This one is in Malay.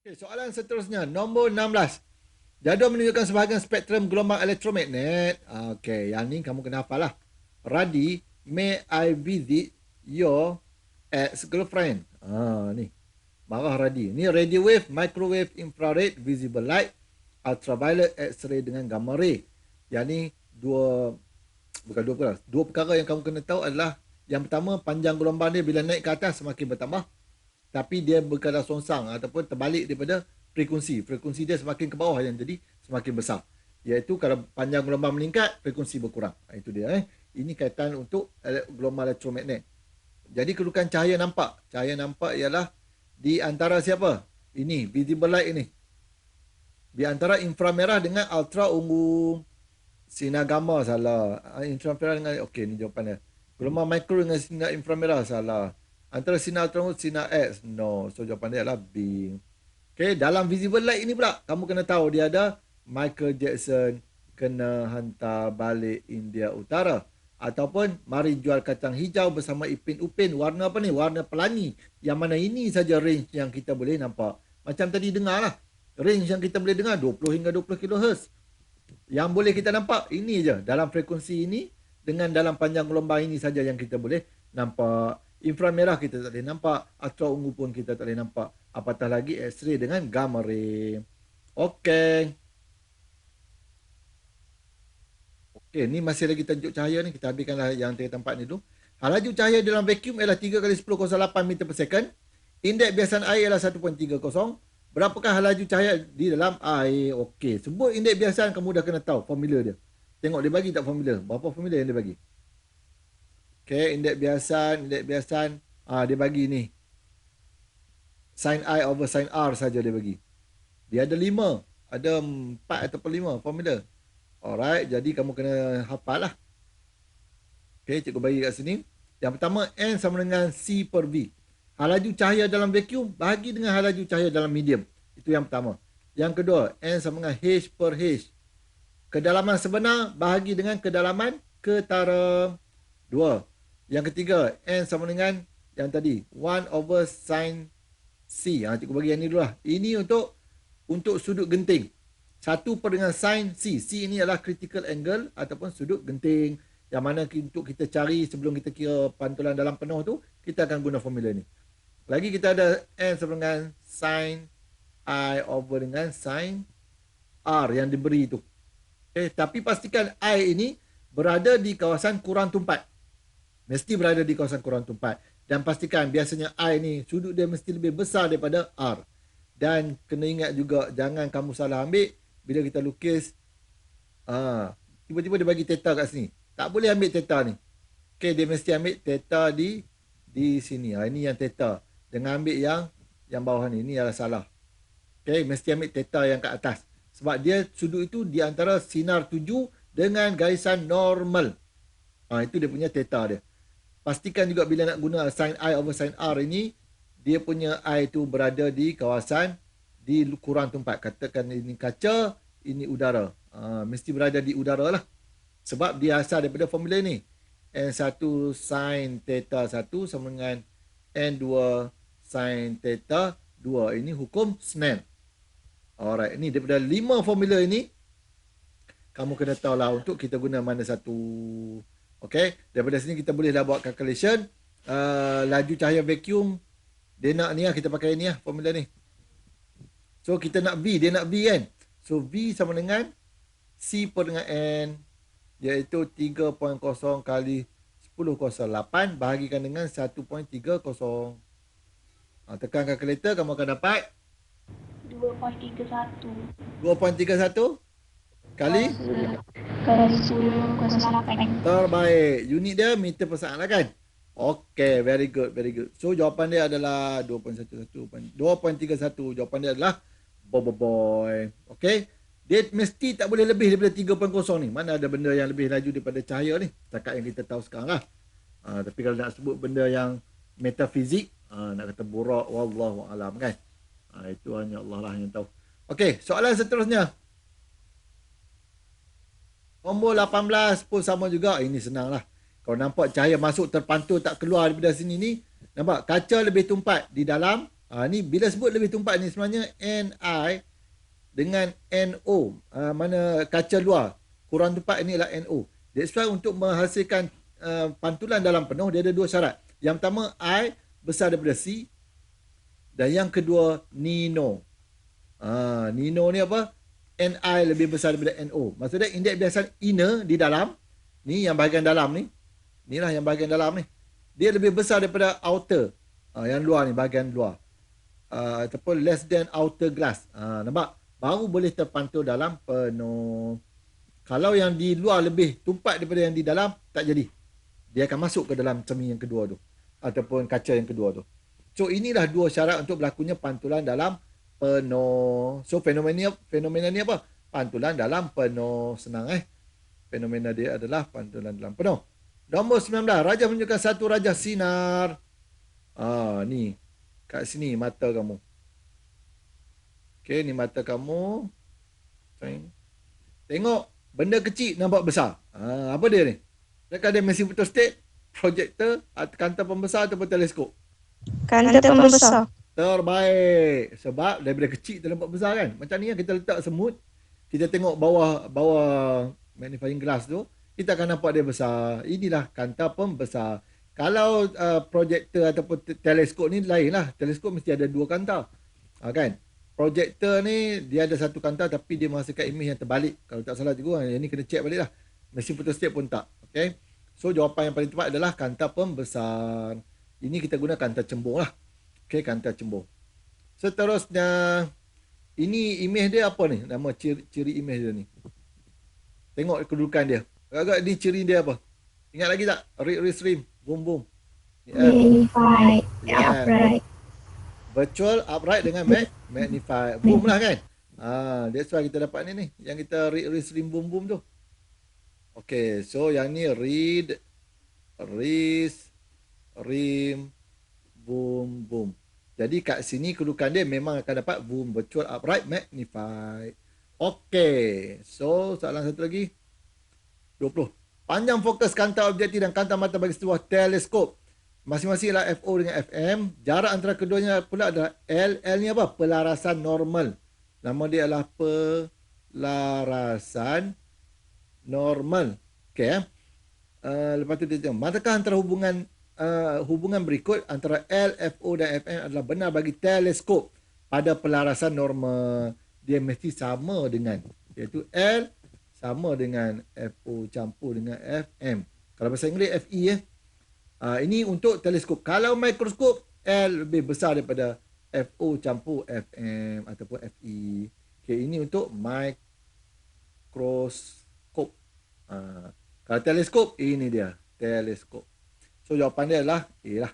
Okay, soalan seterusnya, nombor 16. Jadual menunjukkan sebahagian spektrum gelombang elektromagnet. Okey, yang ni kamu kena hafal lah. Radi, may I visit your ex-girlfriend? Ni. Marah Radi. Ni radio wave, microwave, infrared, visible light, ultraviolet, X-ray dengan gamma ray. Yang ni bukan dua perkara. Dua perkara yang kamu kena tahu adalah yang pertama, panjang gelombang dia bila naik ke atas semakin bertambah. Tapi dia berkadar songsang ataupun terbalik daripada frekuensi. Frekuensi dia semakin ke bawah yang jadi semakin besar. Iaitu kalau panjang gelombang meningkat, frekuensi berkurang. Itu dia. Ini kaitan untuk gelombang elektromagnet. Jadi kedudukan cahaya nampak. Cahaya nampak ialah di antara siapa? Ini, visible light ini. Di antara inframerah dengan ultra ungu. Sinar gamma salah. Inframerah dengan, okey ni jawapan dia. Gelombang mikro dengan sinar inframerah salah. Antara sinar ultraviolet, sinar X. No. So jawapan dia adalah B. Okay, dalam visible light ini pula, kamu kena tahu dia ada Michael Jackson kena hantar balik India Utara. Ataupun mari jual kacang hijau bersama Ipin Upin. Warna apa ni? Warna pelangi. Yang mana ini saja range yang kita boleh nampak. Macam tadi dengar lah. Range yang kita boleh dengar 20 hingga 20 kHz. Yang boleh kita nampak ini je. Dalam frekuensi ini dengan dalam panjang gelombang ini saja yang kita boleh nampak. Inframerah kita tak boleh nampak. Ultra ungu pun kita tak boleh nampak. Apatah lagi X-ray dengan gamma ray. Okey. Okey, ni masih lagi tajuk cahaya ni. Kita habiskanlah yang 3 tempat ni dulu. Laju cahaya dalam vacuum ialah 3 kali 10^8 meter per second. Indeks biasan air ialah 1.30. Berapakah laju cahaya di dalam air? Okey, sebut indeks biasan kamu dah kena tahu formula dia. Tengok dia bagi tak formula? Berapa formula yang dia bagi? Okey, indeks biasan. Dia bagi ni. Sin I over sin R saja dia bagi. Dia ada 5. Ada 4 ataupun 5 formula. Alright, jadi kamu kena hafal lah. Okey, cikgu bagi kat sini. Yang pertama, N sama dengan C per V. Laju cahaya dalam vacuum bahagi dengan laju cahaya dalam medium. Itu yang pertama. Yang kedua, N sama dengan H per H. Kedalaman sebenar bahagi dengan kedalaman ketara. 2. Yang ketiga, N sama dengan yang tadi, 1 over sin C. Cikgu bagi yang ni dulu lah. Ini untuk sudut genting. 1 per dengan sin C. C ini adalah critical angle ataupun sudut genting. Yang mana untuk kita cari sebelum kita kira pantulan dalam penuh tu, kita akan guna formula ni. Lagi kita ada N sama dengan sin I over dengan sin R yang diberi tu. Tapi pastikan I ini berada di kawasan kurang tumpat. Mesti berada di kawasan kurang tumpat. Dan pastikan biasanya I ni sudut dia mesti lebih besar daripada R. Dan kena ingat juga jangan kamu salah ambil bila kita lukis. Tiba-tiba dia bagi theta kat sini. Tak boleh ambil theta ni. Okey, dia mesti ambil theta di sini. Ini yang theta. Jangan ambil yang bawah ni. Ini adalah salah. Okey, mesti ambil theta yang kat atas. Sebab dia sudut itu di antara sinar 7 dengan garisan normal. Itu dia punya theta dia. Pastikan juga bila nak guna sin I over sin R ini, dia punya I itu berada di kawasan di kurang tumpat. Katakan ini kaca, ini udara. Mesti berada di udara lah. Sebab dia asal daripada formula ni. N1 sin theta 1 sama dengan N2 sin theta 2. Ini hukum Snell. Alright, ini daripada 5 formula ini, kamu kena tahu lah untuk kita guna mana satu. Okay, daripada sini kita boleh dah buat calculation. Laju cahaya vacuum, dia nak ni lah, kita pakai ni lah formula ni. So kita nak V, dia nak V kan. So V sama dengan C per dengan N, iaitu 3.0 kali 10^8 bahagikan dengan 1.30. Tekan kalkulator, kamu akan dapat 2.31 kali 10^8. terbaik. Unit dia meter per saat lah kan. Okay, very good. So jawapan dia adalah 2.31. Jawapan dia adalah boy. Okay, dia mesti tak boleh lebih daripada 3.0 ni. Mana ada benda yang lebih laju daripada cahaya ni, setakat yang kita tahu sekarang lah. Tapi kalau nak sebut benda yang metafizik, nak kata burak, wallahu alam kan. Itu hanya Allah lah yang tahu. Okay, soalan seterusnya. Nombor 18 pun sama juga. Ini senang lah. Kalau nampak cahaya masuk terpantul tak keluar daripada sini ni, nampak kaca lebih tumpat di dalam Ni bila sebut lebih tumpat ni sebenarnya Ni dengan NO. Mana kaca luar kurang tumpat ini adalah NO. That's why untuk menghasilkan pantulan dalam penuh dia ada dua syarat. Yang pertama I besar daripada C dan yang kedua Nino. Nino ni apa? Ni lebih besar daripada NO. Maksudnya indeks biasan inner di dalam ni yang bahagian dalam ni. Inilah yang bahagian dalam ni. Dia lebih besar daripada outer. Yang luar ni bahagian luar. Ataupun less than outer glass. Nampak? Baru boleh terpantul dalam penuh. Kalau yang di luar lebih tumpat daripada yang di dalam, tak jadi. Dia akan masuk ke dalam cermin yang kedua tu. Ataupun kaca yang kedua tu. So inilah dua syarat untuk berlakunya pantulan dalam penuh. So fenomena ni apa? Pantulan dalam penuh. Senang Fenomena dia adalah pantulan dalam penuh. Nombor 19. Rajah menunjukkan satu rajah sinar. Ni. Kat sini mata kamu. Okey, ni mata kamu. Tengok. Benda kecil nampak besar. Apa dia ni? Adakah dia mesin photostat, projektor, kaunter pembesar ataupun teleskop? Kaunter pembesar. Terbaik. Sebab daripada kecil dia nampak besar kan? Macam ni kita letak semut. Kita tengok bawah magnifying glass tu. Kita akan nampak dia besar. Inilah kaunter pembesar. Kalau projektor ataupun teleskop ni lain lah. Teleskop mesti ada dua kaunter. Kan? Projektor ni dia ada satu kaunter tapi dia menghasilkan imej yang terbalik. Kalau tak salah juga, yang ni kena check balik lah. Mesin photostat pun tak. Okay? So jawapan yang paling tepat adalah kaunter pembesar. Ini kita guna kaunter cembung lah. Okay, kaunter cembung. Seterusnya, ini imej dia apa ni? Nama ciri imej dia ni. Tengok kedudukan dia. Agak ni ciri dia apa? Ingat lagi tak? Read stream. Boom boom. Magnified. Upright. Virtual upright dengan magnify. Boom lah kan? That's why kita dapat ni. Yang kita read stream boom boom tu. Okay, so yang ni read stream boom boom. Jadi kat sini kedudukan dia memang akan dapat boom virtual upright magnify. Okay, so soalan satu lagi. 20. Panjang fokus kaunter objektif dan kaunter mata bagi sebuah teleskop. Masing-masing ialah FO dengan FM. Jarak antara keduanya pula adalah L. L ni apa? Pelarasan normal. Nama dia adalah pelarasan normal. Okay. Lepas tu dia tengok. Manakah antara hubungan berikut antara L, FO dan FM adalah benar bagi teleskop pada pelarasan normal. Dia mesti sama dengan. Iaitu L sama dengan FO campur dengan FM. Kalau bahasa Inggeris FE ini untuk teleskop. Kalau mikroskop, L lebih besar daripada FO campur FM ataupun FE. Okay, ini untuk mikroskop. Kalau teleskop, ini dia. Teleskop. So, jawapan dia adalah A lah.